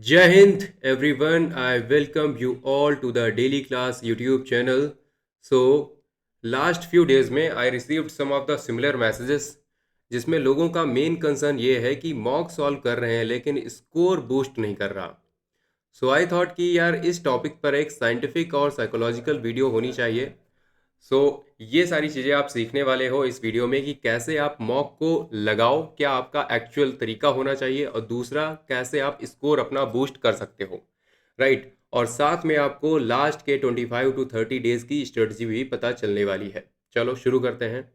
Jai Hind, everyone. I welcome you all to the Daily Class YouTube channel. So, last few days में I received some of the similar messages जिसमें लोगों का main concern ये है कि mock solve कर रहे हैं लेकिन स्कोर बूस्ट नहीं कर रहा। सो आई थॉट कि यार इस टॉपिक पर एक साइंटिफिक और साइकोलॉजिकल वीडियो होनी चाहिए। सो ये सारी चीज़ें आप सीखने वाले हो इस वीडियो में कि कैसे आप मॉक को लगाओ, क्या आपका एक्चुअल तरीका होना चाहिए, और दूसरा कैसे आप स्कोर अपना बूस्ट कर सकते हो, राइट। और साथ में आपको लास्ट के 25 to 30 डेज की स्ट्रेटजी भी पता चलने वाली है। चलो शुरू करते हैं।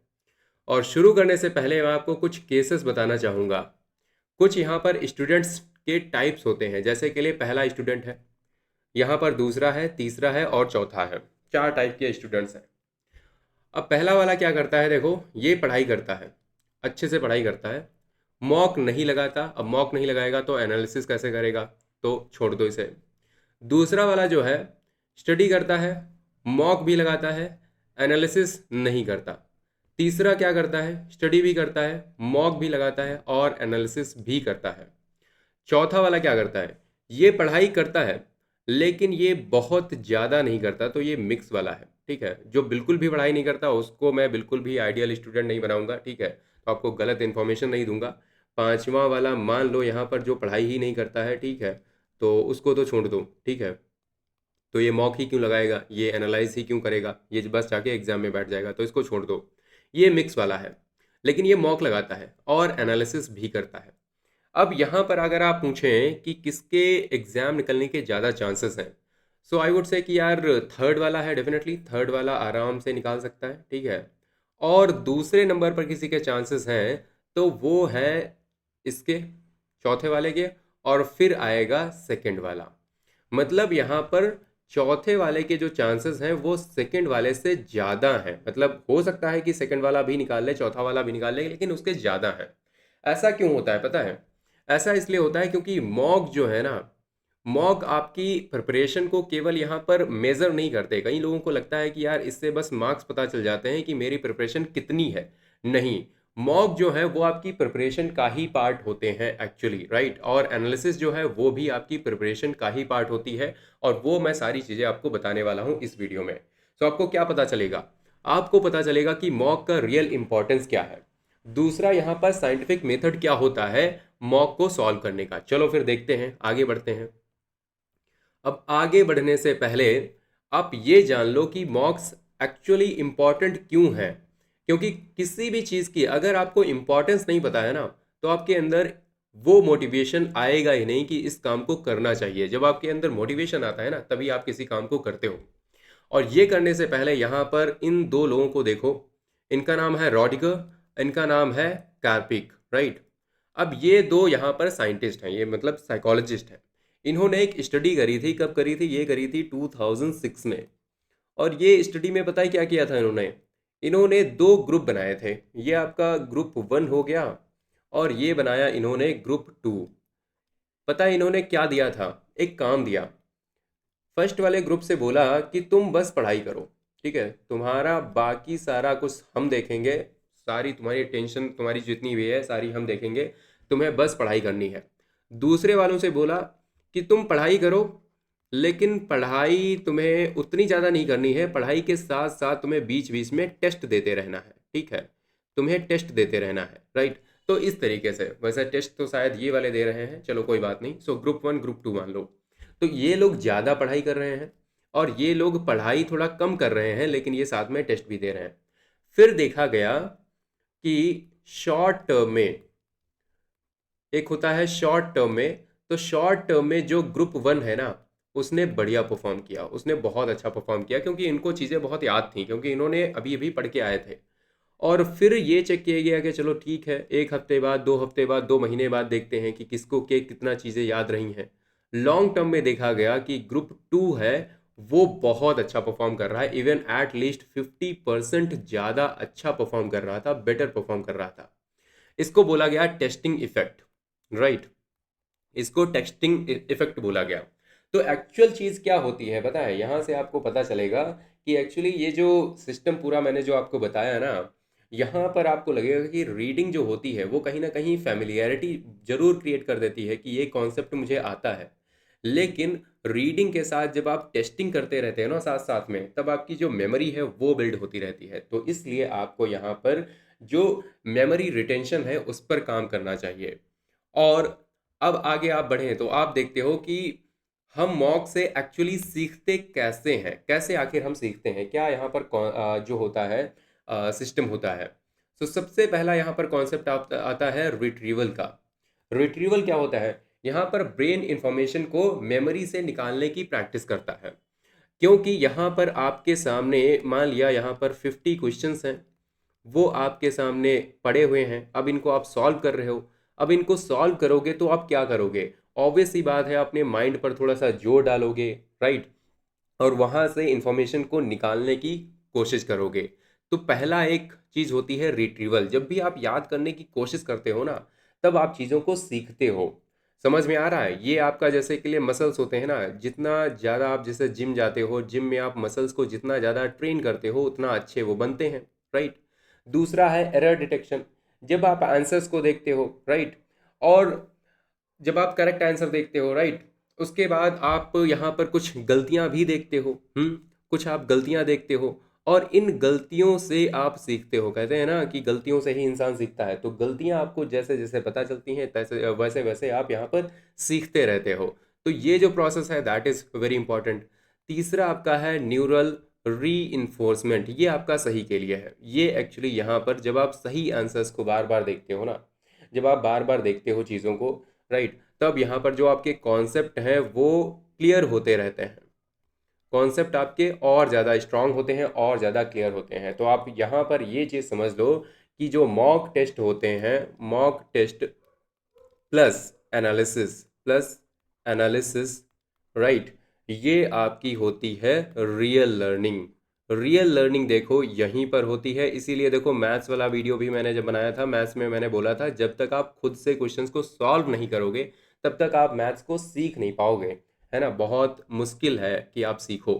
और शुरू करने से पहले मैं आपको कुछ केसेस बताना चाहूँगा। कुछ यहाँ पर स्टूडेंट्स के टाइप्स होते हैं, जैसे के लिए पहला स्टूडेंट है, यहाँ पर दूसरा है, तीसरा है और चौथा है। चार टाइप के स्टूडेंट्स हैं। अब पहला वाला क्या करता है, देखो ये पढ़ाई करता है, अच्छे से पढ़ाई करता है, मॉक नहीं लगाता। अब मॉक नहीं लगाएगा तो एनालिसिस कैसे करेगा, तो छोड़ दो इसे। दूसरा वाला जो है स्टडी करता है, मॉक भी लगाता है, एनालिसिस नहीं करता। तीसरा क्या करता है, स्टडी भी करता है, मॉक भी लगाता है और एनालिसिस भी करता है। चौथा वाला क्या करता है, ये पढ़ाई करता है लेकिन ये बहुत ज़्यादा नहीं करता, तो ये मिक्स वाला है। ठीक है, जो बिल्कुल भी पढ़ाई नहीं करता उसको मैं बिल्कुल भी आइडियल स्टूडेंट नहीं बनाऊंगा। ठीक है, तो आपको गलत इन्फॉर्मेशन नहीं दूंगा। पांचवा वाला मान लो यहाँ पर जो पढ़ाई ही नहीं करता है, ठीक है, तो उसको तो छोड़ दो। ठीक है, तो ये मॉक ही क्यों लगाएगा, ये एनालाइज ही क्यों करेगा, ये बस जाके एग्जाम में बैठ जाएगा, तो इसको छोड़ दो। ये मिक्स वाला है, लेकिन ये मॉक लगाता है और एनालिसिस भी करता है। अब यहाँ पर अगर आप पूछें कि किसके एग्जाम निकलने के ज़्यादा चांसेस हैं, सो आई वुड से कि यार थर्ड वाला है, डेफिनेटली थर्ड वाला आराम से निकाल सकता है। ठीक है, और दूसरे नंबर पर किसी के चांसेस हैं तो वो है इसके, चौथे वाले के, और फिर आएगा सेकंड वाला। मतलब यहाँ पर चौथे वाले के जो चांसेस हैं वो सेकंड वाले से ज़्यादा हैं। मतलब हो सकता है कि सेकंड वाला भी निकाल ले, चौथा वाला भी निकाल ले, लेकिन उसके ज़्यादा है। ऐसा क्यों होता है पता है? ऐसा इसलिए होता है क्योंकि मॉक जो है ना, मॉक आपकी प्रिपरेशन को केवल यहाँ पर मेज़र नहीं करते। कई लोगों को लगता है कि यार इससे बस मार्क्स पता चल जाते हैं कि मेरी प्रिपरेशन कितनी है। नहीं, मॉक जो है वो आपकी प्रिपरेशन का ही पार्ट होते हैं एक्चुअली, राइट। और एनालिसिस जो है वो भी आपकी प्रिपरेशन का ही पार्ट होती है, और वो मैं सारी चीज़ें आपको बताने वाला हूँ इस वीडियो में। तो आपको क्या पता चलेगा, आपको पता चलेगा कि मॉक का रियल इंपॉर्टेंस क्या है। दूसरा यहाँ पर साइंटिफिक मेथड क्या होता है मॉक को सॉल्व करने का। चलो फिर देखते हैं, आगे बढ़ते हैं। अब आगे बढ़ने से पहले आप ये जान लो कि मॉक्स एक्चुअली इम्पॉर्टेंट क्यों है। क्योंकि किसी भी चीज़ की अगर आपको इम्पॉर्टेंस नहीं पता है ना, तो आपके अंदर वो मोटिवेशन आएगा ही नहीं कि इस काम को करना चाहिए। जब आपके अंदर मोटिवेशन आता है ना, तभी आप किसी काम को करते हो। और ये करने से पहले यहाँ पर इन दो लोगों को देखो। इनका नाम है रॉडिगर, इनका नाम है कार्पिक, राइट। अब ये दो यहाँ पर साइंटिस्ट हैं, ये मतलब साइकोलॉजिस्ट हैं। इन्होंने एक स्टडी करी थी, कब करी थी, ये करी थी 2006 में। और ये स्टडी में पता है क्या किया था इन्होंने, इन्होंने दो ग्रुप बनाए थे। ये आपका ग्रुप 1 हो गया, और ये बनाया इन्होंने ग्रुप 2। पता है इन्होंने क्या दिया था, एक काम दिया। फर्स्ट वाले ग्रुप से बोला कि तुम बस पढ़ाई करो, ठीक है, तुम्हारा बाकी सारा कुछ हम देखेंगे, सारी तुम्हारी टेंशन तुम्हारी जितनी भी है सारी हम देखेंगे, तुम्हें बस पढ़ाई करनी है। दूसरे वालों से बोला कि तुम पढ़ाई करो, लेकिन पढ़ाई तुम्हें उतनी ज़्यादा नहीं करनी है, पढ़ाई के साथ साथ तुम्हें बीच बीच में टेस्ट देते रहना है। ठीक है, तुम्हें टेस्ट देते रहना है, राइट। तो इस तरीके से, वैसे टेस्ट तो शायद ये वाले दे रहे हैं, चलो कोई बात नहीं। सो ग्रुप 1 ग्रुप 2 मान लो। तो ये लोग ज़्यादा पढ़ाई कर रहे हैं और ये लोग पढ़ाई थोड़ा कम कर रहे हैं, लेकिन ये साथ में टेस्ट भी दे रहे हैं। फिर देखा गया कि शॉर्ट टर्म में, एक होता है शॉर्ट टर्म में, तो शॉर्ट टर्म में जो ग्रुप 1 है ना, उसने बढ़िया परफॉर्म किया, उसने बहुत अच्छा परफॉर्म किया, क्योंकि इनको चीज़ें बहुत याद थी, क्योंकि इन्होंने अभी अभी पढ़ के आए थे। और फिर ये चेक किया गया कि चलो ठीक है, एक हफ्ते बाद, 2 हफ्ते बाद, 2 महीने बाद देखते हैं कि किसको के कितना चीज़ें याद रही हैं। लॉन्ग टर्म में देखा गया कि ग्रुप 2 है वो बहुत अच्छा परफॉर्म कर रहा है, इवन एट लीस्ट 50% ज़्यादा अच्छा परफॉर्म कर रहा था, बेटर परफॉर्म कर रहा था। इसको बोला गया टेस्टिंग इफेक्ट, राइट। इसको टेस्टिंग इफेक्ट बोला गया। तो एक्चुअल चीज़ क्या होती है पता है, यहाँ से आपको पता चलेगा कि एक्चुअली ये जो सिस्टम पूरा मैंने जो आपको बताया ना, यहाँ पर आपको लगेगा कि रीडिंग जो होती है वो कहीं ना कहीं फैमिलियरिटी जरूर क्रिएट कर देती है कि ये कॉन्सेप्ट मुझे आता है। लेकिन रीडिंग के साथ जब आप टेस्टिंग करते रहते हैं ना साथ साथ में, तब आपकी जो मेमोरी है वो बिल्ड होती रहती है। तो इसलिए आपको यहाँ पर जो मेमोरी रिटेंशन है उस पर काम करना चाहिए। और अब आगे आप बढ़ें तो आप देखते हो कि हम मॉक से एक्चुअली सीखते कैसे हैं, कैसे आखिर हम सीखते हैं, क्या यहाँ पर जो होता है सिस्टम होता है। तो सबसे पहला यहाँ पर कॉन्सेप्ट आता है रिट्रीवल का। रिट्रीवल क्या होता है? यहाँ पर ब्रेन इंफॉर्मेशन को मेमोरी से निकालने की प्रैक्टिस करता है। क्योंकि यहाँ पर आपके सामने मान लिया यहाँ पर 50 क्वेश्चंस हैं, वो आपके सामने पड़े हुए हैं, अब इनको आप सॉल्व कर रहे हो। अब इनको सॉल्व करोगे तो आप क्या करोगे? ऑब्वियस सी बात है, अपने माइंड पर थोड़ा सा जोर डालोगे, राइट, और वहाँ से इंफॉर्मेशन को निकालने की कोशिश करोगे। तो पहला एक चीज़ होती है रिट्रीवल। जब भी आप याद करने की कोशिश करते हो ना, तब आप चीज़ों को सीखते हो। समझ में आ रहा है? ये आपका जैसे के लिए मसल्स होते हैं ना, जितना ज़्यादा आप जैसे जिम जाते हो, जिम में आप मसल्स को जितना ज़्यादा ट्रेन करते हो उतना अच्छे वो बनते हैं, राइट। दूसरा है एरर डिटेक्शन। जब आप आंसर्स को देखते हो, राइट, और जब आप करेक्ट आंसर देखते हो, राइट, उसके बाद आप यहाँ पर कुछ गलतियाँ भी देखते हो, कुछ आप गलतियाँ देखते हो, और इन गलतियों से आप सीखते हो। कहते हैं ना कि गलतियों से ही इंसान सीखता है। तो गलतियाँ आपको जैसे जैसे पता चलती हैं तैसे वैसे वैसे आप यहाँ पर सीखते रहते हो। तो ये जो प्रोसेस है दैट इज़ वेरी इंपॉर्टेंट। तीसरा आपका है न्यूरल री इन्फोर्समेंट। ये आपका सही के लिए है। ये एक्चुअली यहाँ पर जब आप सही आंसर्स को बार बार देखते हो ना, जब आप बार बार देखते हो चीज़ों को, राइट, तब यहाँ पर जो आपके कॉन्सेप्ट हैं वो क्लियर होते रहते हैं। कॉन्सेप्ट आपके और ज़्यादा स्ट्रांग होते हैं और ज़्यादा क्लियर होते हैं। तो आप यहाँ पर ये चीज़ समझ लो कि जो मॉक टेस्ट होते हैं, mock test plus analysis, right, ये आपकी होती है रियल लर्निंग। रियल लर्निंग देखो यहीं पर होती है। इसीलिए देखो मैथ्स वाला वीडियो भी मैंने जब बनाया था, मैथ्स में मैंने बोला था जब तक आप खुद से क्वेश्चंस को सॉल्व नहीं करोगे तब तक आप मैथ्स को सीख नहीं पाओगे, है ना। बहुत मुश्किल है कि आप सीखो।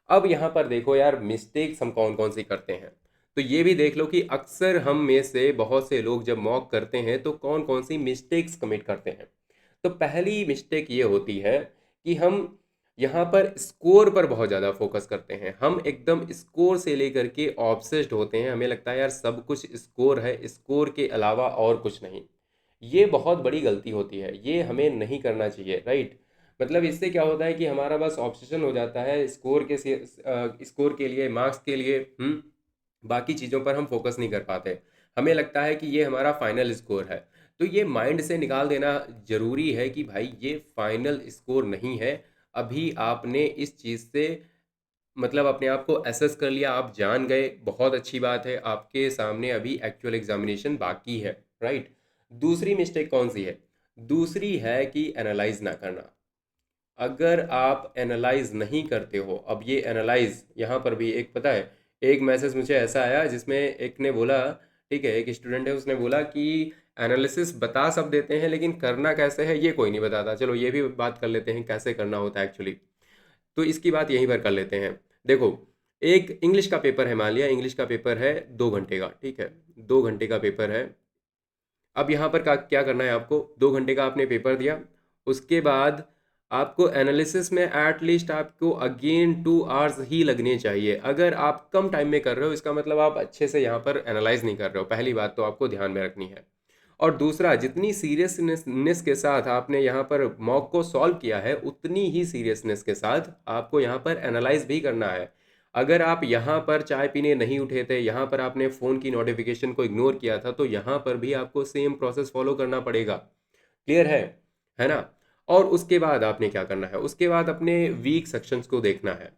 अब यहाँ पर देखो यार, मिस्टेक्स हम कौन कौन सी करते हैं। तो ये भी देख लो कि अक्सर हम में से बहुत से लोग जब मॉक करते हैं तो कौन कौन सी मिस्टेक्स कमिट करते हैं। तो पहली मिस्टेक ये होती है कि हम यहाँ पर स्कोर पर बहुत ज़्यादा फोकस करते हैं। हम एकदम स्कोर से लेकर के ऑब्सेस्ड होते हैं। हमें लगता है यार सब कुछ स्कोर है, स्कोर के अलावा और कुछ नहीं। ये बहुत बड़ी गलती होती है, ये हमें नहीं करना चाहिए, राइट। मतलब इससे क्या होता है कि हमारा बस ऑब्सेशन हो जाता है स्कोर के लिए, मार्क्स के लिए, बाकी चीज़ों पर हम फोकस नहीं कर पाते। हमें लगता है कि ये हमारा फाइनल स्कोर है। तो ये माइंड से निकाल देना ज़रूरी है कि भाई ये फाइनल स्कोर नहीं है। अभी आपने इस चीज़ से मतलब अपने आप को एसेस कर लिया, आप जान गए, बहुत अच्छी बात है। आपके सामने अभी एक्चुअल एग्जामिनेशन बाकी है, राइट। दूसरी मिस्टेक कौन सी है? दूसरी है कि एनालाइज ना करना। अगर आप एनालाइज नहीं करते हो, अब ये एनालाइज यहाँ पर भी एक पता है, एक मैसेज मुझे ऐसा आया जिसमें एक ने बोला, ठीक है, एक स्टूडेंट है, उसने बोला कि एनालिसिस बता सब देते हैं लेकिन करना कैसे है ये कोई नहीं बताता। चलो ये भी बात कर लेते हैं कैसे करना होता है एक्चुअली। तो इसकी बात यहीं पर कर लेते हैं। देखो, एक इंग्लिश का पेपर है, मान लिया इंग्लिश का पेपर है 2 घंटे का, ठीक है, 2 घंटे का पेपर है। अब यहाँ पर क्या करना है आपको? 2 घंटे का आपने पेपर दिया, उसके बाद आपको एनालिसिस में एट लीस्ट आपको अगेन 2 आवर्स ही लगने चाहिए। अगर आप कम टाइम में कर रहे हो इसका मतलब आप अच्छे से यहाँ पर एनालाइज नहीं कर रहे हो। पहली बात तो आपको ध्यान में रखनी है। और दूसरा, जितनी सीरियसनेस के साथ आपने यहाँ पर मॉक को सॉल्व किया है उतनी ही सीरियसनेस के साथ आपको यहाँ पर एनालाइज भी करना है। अगर आप यहाँ पर चाय पीने नहीं उठे थे, यहाँ पर आपने फ़ोन की नोटिफिकेशन को इग्नोर किया था, तो यहाँ पर भी आपको सेम प्रोसेस फॉलो करना पड़ेगा। क्लियर है ना। और उसके बाद आपने क्या करना है? उसके बाद अपने वीक सेक्शंस को देखना है।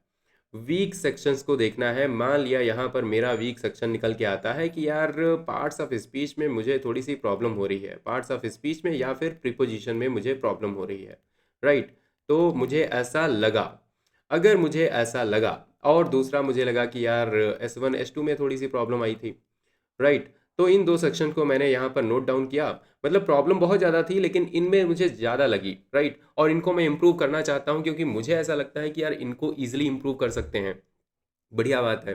वीक सेक्शंस को देखना है। मान लिया यहाँ पर मेरा वीक सेक्शन निकल के आता है कि यार पार्ट्स ऑफ स्पीच में मुझे थोड़ी सी प्रॉब्लम हो रही है, पार्ट्स ऑफ स्पीच में या फिर प्रीपोजिशन में मुझे प्रॉब्लम हो रही है, राइट। तो मुझे ऐसा लगा, अगर मुझे ऐसा लगा, और दूसरा मुझे लगा कि यार S1 S2 में थोड़ी सी प्रॉब्लम आई थी, राइट। तो इन 2 सेक्शन को मैंने यहाँ पर नोट डाउन किया। मतलब प्रॉब्लम बहुत ज़्यादा थी लेकिन इनमें मुझे ज़्यादा लगी, राइट, और इनको मैं इम्प्रूव करना चाहता हूँ क्योंकि मुझे ऐसा लगता है कि यार इनको ईजिली इम्प्रूव कर सकते हैं। बढ़िया बात है।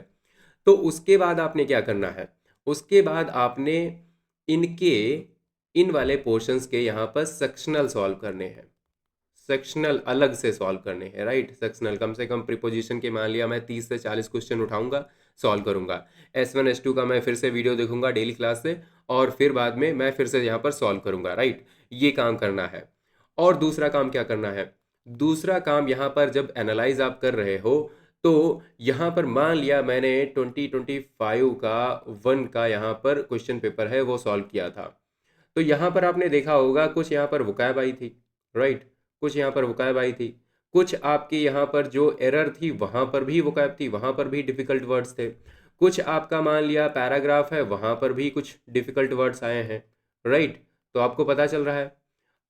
तो उसके बाद आपने क्या करना है? उसके बाद आपने इनके इन वाले पोर्शंस के यहाँ पर सेक्शनल सॉल्व करने हैं। सेक्शनल अलग से सॉल्व करने हैं, राइट। सेक्शनल कम से कम प्रीपोजिशन के मान लिया मैं 30 से 40 क्वेश्चन उठाऊंगा, सॉल्व करूंगा। S1 S2 का मैं फिर से वीडियो देखूंगा डेली क्लास से, और फिर बाद में मैं फिर से यहाँ पर सॉल्व करूंगा, राइट। ये काम करना है। और दूसरा काम क्या करना है, दूसरा काम यहाँ पर जब एनालाइज आप कर रहे हो, तो यहाँ पर मान लिया मैंने 2025 का 1 का यहाँ पर क्वेश्चन पेपर है वो सॉल्व किया था। तो यहाँ पर आपने देखा होगा कुछ यहाँ पर वोकैब आई थी, राइट। कुछ यहाँ पर वोकैब आई थी, कुछ आपके यहाँ पर जो एरर थी वहाँ पर भी वोकैब थी, वहाँ पर भी डिफ़िकल्ट वर्ड्स थे। कुछ आपका मान लिया पैराग्राफ है, वहाँ पर भी कुछ डिफ़िकल्ट वर्ड्स आए हैं, राइट। तो आपको पता चल रहा है।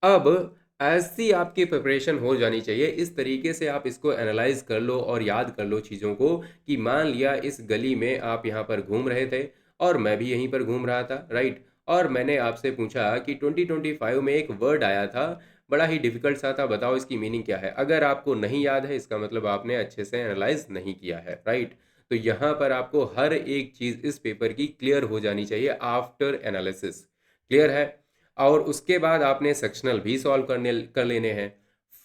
अब ऐसी आपकी प्रिपरेशन हो जानी चाहिए, इस तरीके से आप इसको एनालाइज कर लो और याद कर लो चीज़ों को, कि मान लिया इस गली में आप यहाँ पर घूम रहे थे और मैं भी यहीं पर घूम रहा था, राइट। और मैंने आपसे पूछा कि 2025 में एक वर्ड आया था, बड़ा ही डिफिकल्ट सा था, बताओ इसकी मीनिंग क्या है। अगर आपको नहीं याद है, इसका मतलब आपने अच्छे से एनालाइज नहीं किया है, राइट। तो यहाँ पर आपको हर एक चीज़ इस पेपर की क्लियर हो जानी चाहिए आफ्टर एनालिसिस, क्लियर है। और उसके बाद आपने सेक्शनल भी सॉल्व कर लेने हैं,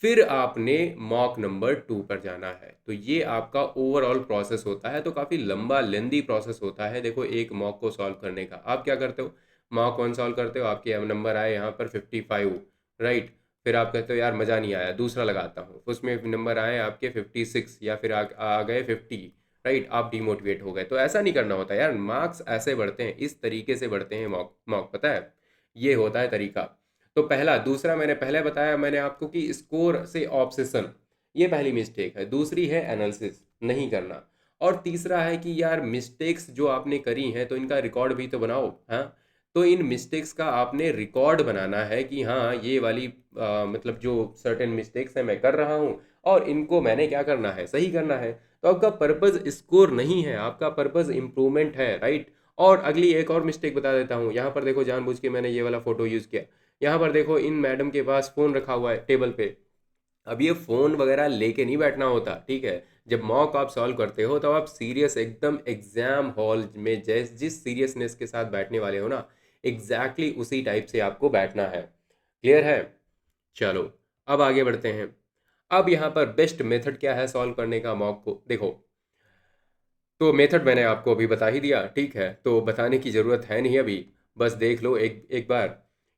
फिर आपने मॉक नंबर 2 पर जाना है। तो ये आपका ओवरऑल प्रोसेस होता है, तो काफ़ी लंबा लेंदी प्रोसेस होता है। देखो, एक मॉक को सॉल्व करने का आप क्या करते हो, मॉक 1 सॉल्व करते हो, आपके नंबर आए यहाँ पर 55, राइट। फिर आप कहते हो यार मज़ा नहीं आया, दूसरा लगाता हूँ, उसमें नंबर आए आपके 56 या फिर आ गए 50, राइट। आप डिमोटिवेट हो गए। तो ऐसा नहीं करना होता यार, मार्क्स ऐसे बढ़ते हैं, इस तरीके से बढ़ते हैं मॉक मॉक, पता है, ये होता है तरीका। तो पहला, दूसरा मैंने पहले बताया मैंने आपको कि स्कोर से ऑब्सेशन, ये पहली मिस्टेक है। दूसरी है एनालिसिस नहीं करना। और तीसरा है कि यार मिस्टेक्स जो आपने करी हैं तो इनका रिकॉर्ड भी तो बनाओ, हाँ। तो इन मिस्टेक्स का आपने रिकॉर्ड बनाना है कि हाँ ये वाली मतलब जो सर्टेन मिस्टेक्स हैं मैं कर रहा हूँ, और इनको मैंने क्या करना है, सही करना है। तो आपका पर्पज़ स्कोर नहीं है, आपका पर्पज़ इम्प्रूवमेंट है, राइट। और अगली एक और मिस्टेक बता देता हूँ, यहाँ पर देखो जानबूझ के मैंने ये वाला फ़ोटो यूज़ किया। यहाँ पर देखो इन मैडम के पास फ़ोन रखा हुआ है टेबल पे। अब ये फ़ोन वगैरह लेके नहीं बैठना होता, ठीक है। जब मॉक आप सॉल्व करते हो तब आप सीरियस एकदम एग्जाम हॉल में जिस सीरियसनेस के साथ बैठने वाले हो ना, एग्जैक्टली उसी टाइप से आपको बैठना है, क्लियर है। चलो, अब आगे बढ़ते हैं। अब यहाँ पर बेस्ट मेथड क्या है सॉल्व करने का मॉक को, देखो। तो मेथड मैंने आपको अभी बता ही दिया, ठीक है, तो बताने की ज़रूरत है नहीं अभी। बस देख लो एक एक बार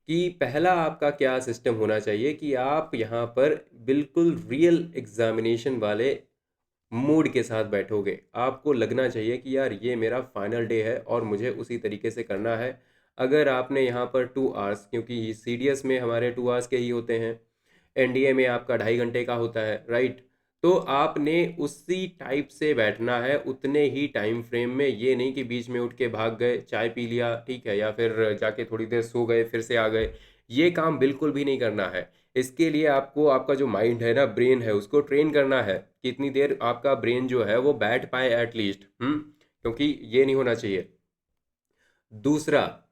कि पहला आपका क्या सिस्टम होना चाहिए, कि आप यहाँ पर बिल्कुल रियल एग्जामिनेशन वाले मूड के साथ बैठोगे। आपको लगना चाहिए कि यार ये मेरा फाइनल डे है और मुझे उसी तरीके से करना है। अगर आपने यहाँ पर 2 आवर्स, क्योंकि सीडीएस में हमारे 2 आवर्स के ही होते हैं, एनडीए में आपका 2.5 घंटे का होता है, राइट। तो आपने उसी टाइप से बैठना है, उतने ही टाइम फ्रेम में। ये नहीं कि बीच में उठ के भाग गए, चाय पी लिया, ठीक है, या फिर जाके थोड़ी देर सो गए फिर से आ गए। ये काम बिल्कुल भी नहीं करना है। इसके लिए आपको आपका जो माइंड है ना, ब्रेन है, उसको ट्रेन करना है। कितनी देर आपका ब्रेन जो है वो बैठ पाए एटलीस्ट, क्योंकि ये नहीं होना चाहिए। दूसरा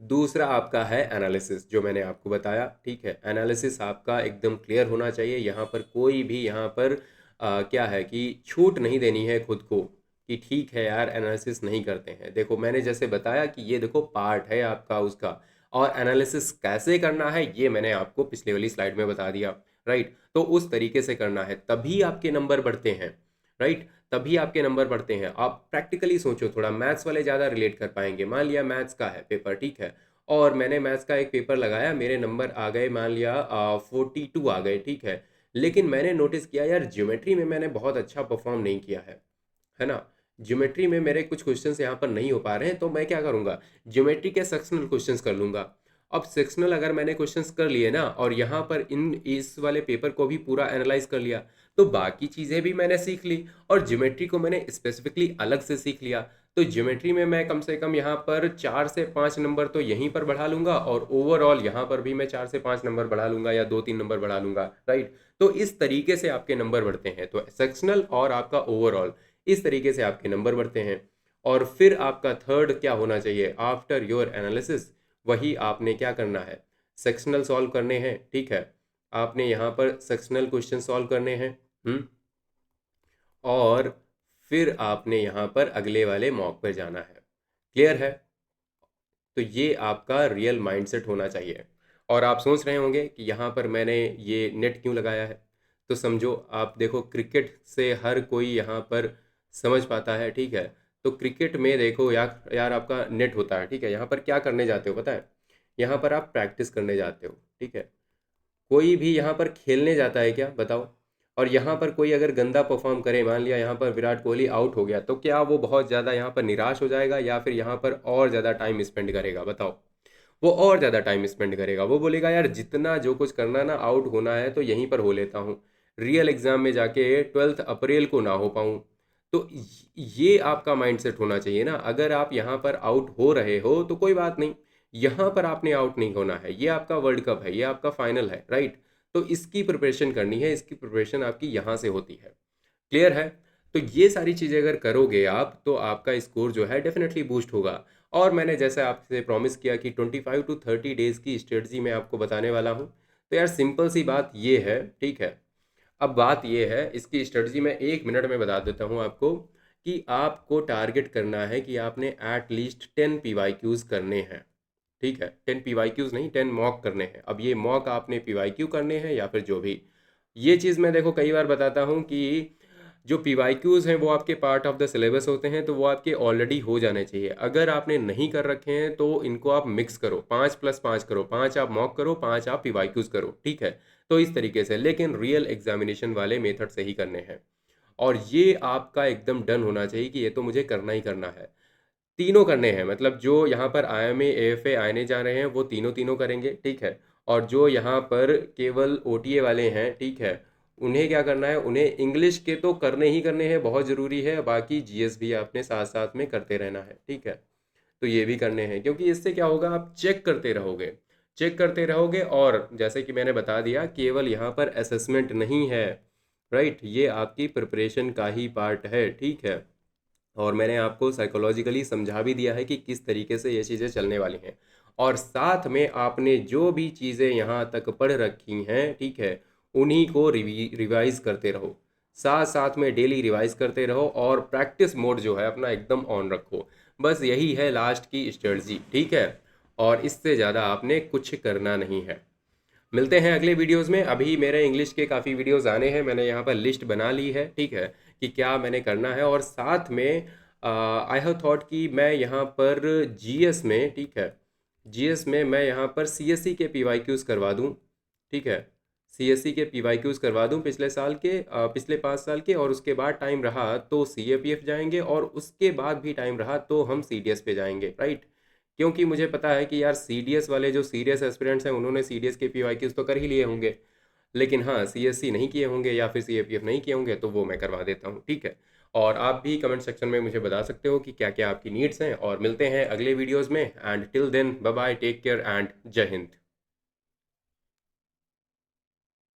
दूसरा आपका है एनालिसिस, जो मैंने आपको बताया, ठीक है। एनालिसिस आपका एकदम क्लियर होना चाहिए। यहाँ पर कोई भी यहाँ पर क्या है कि छूट नहीं देनी है खुद को, कि ठीक है यार एनालिसिस नहीं करते हैं। देखो मैंने जैसे बताया कि ये देखो पार्ट है आपका उसका, और एनालिसिस कैसे करना है ये मैंने आपको पिछले वाली स्लाइड में बता दिया, राइट। तो उस तरीके से करना है, तभी आपके नंबर बढ़ते हैं, राइट। तभी आपके नंबर बढ़ते हैं। आप प्रैक्टिकली सोचो, थोड़ा मैथ्स वाले ज़्यादा रिलेट कर पाएंगे। मान लिया मैथ्स का है पेपर, ठीक है, और मैंने मैथ्स का एक पेपर लगाया, मेरे नंबर आ गए मान लिया 42 आ गए, ठीक है। लेकिन मैंने नोटिस किया यार ज्योमेट्री में मैंने बहुत अच्छा परफॉर्म नहीं किया है ना। ज्योमेट्री में मेरे कुछ क्वेश्चंस यहाँ पर नहीं हो पा रहे हैं, तो मैं क्या करूँगा, ज्योमेट्री के सेक्शनल क्वेश्चंस कर लूँगा। अब सेक्शनल अगर मैंने क्वेश्चंस कर लिए ना, और यहाँ पर इस वाले पेपर को भी पूरा एनालाइज कर लिया, तो बाकी चीज़ें भी मैंने सीख ली, और ज्योमेट्री को मैंने स्पेसिफिकली अलग से सीख लिया। तो ज्योमेट्री में मैं कम से कम यहाँ पर 4 से 5 नंबर तो यहीं पर बढ़ा लूँगा, और ओवरऑल यहाँ पर भी मैं 4 से 5 नंबर बढ़ा लूँगा, या 2-3 नंबर बढ़ा लूँगा, राइट। तो इस तरीके से आपके नंबर बढ़ते हैं। तो सेक्शनल और आपका ओवरऑल, इस तरीके से आपके नंबर बढ़ते हैं। और फिर आपका थर्ड क्या होना चाहिए आफ्टर योर एनालिसिस, वही आपने क्या करना है, सेक्शनल सॉल्व करने हैं, ठीक है। आपने यहाँ पर सेक्शनल क्वेश्चन सॉल्व करने हैं, और फिर आपने यहाँ पर अगले वाले मॉक पर जाना है, क्लियर है। तो ये आपका रियल माइंडसेट होना चाहिए। और आप सोच रहे होंगे कि यहाँ पर मैंने ये नेट क्यों लगाया है। तो समझो, आप देखो क्रिकेट से हर कोई यहाँ पर समझ पाता है, ठीक है। तो क्रिकेट में देखो यार यार आपका नेट होता है, ठीक है। यहाँ पर क्या करने जाते हो पता है? यहाँ पर आप प्रैक्टिस करने जाते हो, ठीक है। कोई भी यहाँ पर खेलने जाता है क्या, बताओ? और यहाँ पर कोई अगर गंदा परफॉर्म करे, मान लिया यहाँ पर विराट कोहली आउट हो गया, तो क्या वो बहुत ज़्यादा यहाँ पर निराश हो जाएगा या फिर यहाँ पर और ज़्यादा टाइम स्पेंड करेगा, बताओ? वो और ज़्यादा टाइम स्पेंड करेगा। वो बोलेगा यार जितना जो कुछ करना ना, आउट होना है तो यहीं पर हो लेता हूँ, रियल एग्ज़ाम में जाके 12 अप्रैल को ना हो पाऊँ। तो ये आपका माइंडसेट होना चाहिए ना। अगर आप यहाँ पर आउट हो रहे हो तो कोई बात नहीं, यहाँ पर आपने आउट नहीं होना है। ये आपका वर्ल्ड कप है, ये आपका फाइनल है, राइट? तो इसकी प्रिपरेशन करनी है, इसकी प्रिपरेशन आपकी यहाँ से होती है। क्लियर है? तो ये सारी चीज़ें अगर करोगे आप तो आपका स्कोर जो है डेफिनेटली बूस्ट होगा। और मैंने जैसे आपसे प्रॉमिस किया कि 25 to 30 डेज़ की स्ट्रेटजी मैं आपको बताने वाला हूँ। तो यार सिंपल सी बात ये है, ठीक है। अब बात ये है, इसकी स्ट्रेटजी मैं 1 मिनट में बता देता हूँ आपको, कि आपको टारगेट करना है कि आपने एट लीस्ट 10 PYQs करने हैं, ठीक है। 10 PYQs नहीं, 10 मॉक करने हैं। अब ये मॉक आपने PYQ करने हैं या फिर जो भी, ये चीज़ मैं देखो कई बार बताता हूँ कि जो PYQs हैं वो आपके पार्ट ऑफ द सिलेबस होते हैं, तो वो आपके ऑलरेडी हो जाने चाहिए। अगर आपने नहीं कर रखे हैं तो इनको आप मिक्स करो, 5+5 करो, 5 आप मॉक करो, 5 आप PYQs करो, ठीक है। तो इस तरीके से, लेकिन रियल एग्जामिनेशन वाले मेथड से ही करने हैं। और ये आपका एकदम डन होना चाहिए कि ये तो मुझे करना ही करना है। तीनों करने हैं, मतलब जो यहाँ पर IMA AFA आने जा रहे हैं वो तीनों तीनों करेंगे, ठीक है। और जो यहाँ पर केवल OTA वाले हैं, ठीक है, उन्हें क्या करना है, उन्हें इंग्लिश के तो करने ही करने हैं, बहुत ज़रूरी है। बाकी GS भी आपने साथ साथ में करते रहना है, ठीक है। तो ये भी करने हैं, क्योंकि इससे क्या होगा, आप चेक करते रहोगे, चेक करते रहोगे। और जैसे कि मैंने बता दिया, केवल यहाँ पर असेसमेंट नहीं है, राइट, ये आपकी प्रिपरेशन का ही पार्ट है, ठीक है। और मैंने आपको साइकोलॉजिकली समझा भी दिया है कि किस तरीके से ये चीज़ें चलने वाली हैं। और साथ में आपने जो भी चीज़ें यहाँ तक पढ़ रखी हैं, ठीक है, उन्हीं को रिवाइज करते रहो। साथ साथ में डेली रिवाइज करते रहो और प्रैक्टिस मोड जो है अपना एकदम ऑन रखो। बस यही है लास्ट की स्ट्रेटजी, ठीक है। और इससे ज़्यादा आपने कुछ करना नहीं है। मिलते हैं अगले वीडियोस में। अभी मेरे इंग्लिश के काफ़ी वीडियोस आने हैं, मैंने यहाँ पर लिस्ट बना ली है, ठीक है, कि क्या मैंने करना है। और साथ में आई हैव थॉट कि मैं यहाँ पर GS में, ठीक है, GS में मैं यहाँ पर CSE के PYQs करवा दूँ, ठीक है। CSE के PYQs करवा दूँ पिछले साल के, पिछले 5 साल के। और उसके बाद टाइम रहा तो CAPF जाएंगे, और उसके बाद भी टाइम रहा तो हम CDS पे जाएंगे, राइट। क्योंकि मुझे पता है कि यार CDS वाले जो सीरियस एस्पिरेंट्स हैं उन्होंने CDS के PYQs तो कर ही लिए होंगे, लेकिन हाँ CSC नहीं किए होंगे या फिर CAPF नहीं किए होंगे, तो वो मैं करवा देता हूँ, ठीक है। और आप भी कमेंट सेक्शन में मुझे बता सकते हो कि क्या क्या आपकी नीड्स हैं। और मिलते हैं अगले वीडियोज़ में। And till then bye bye, take care and जय हिंद।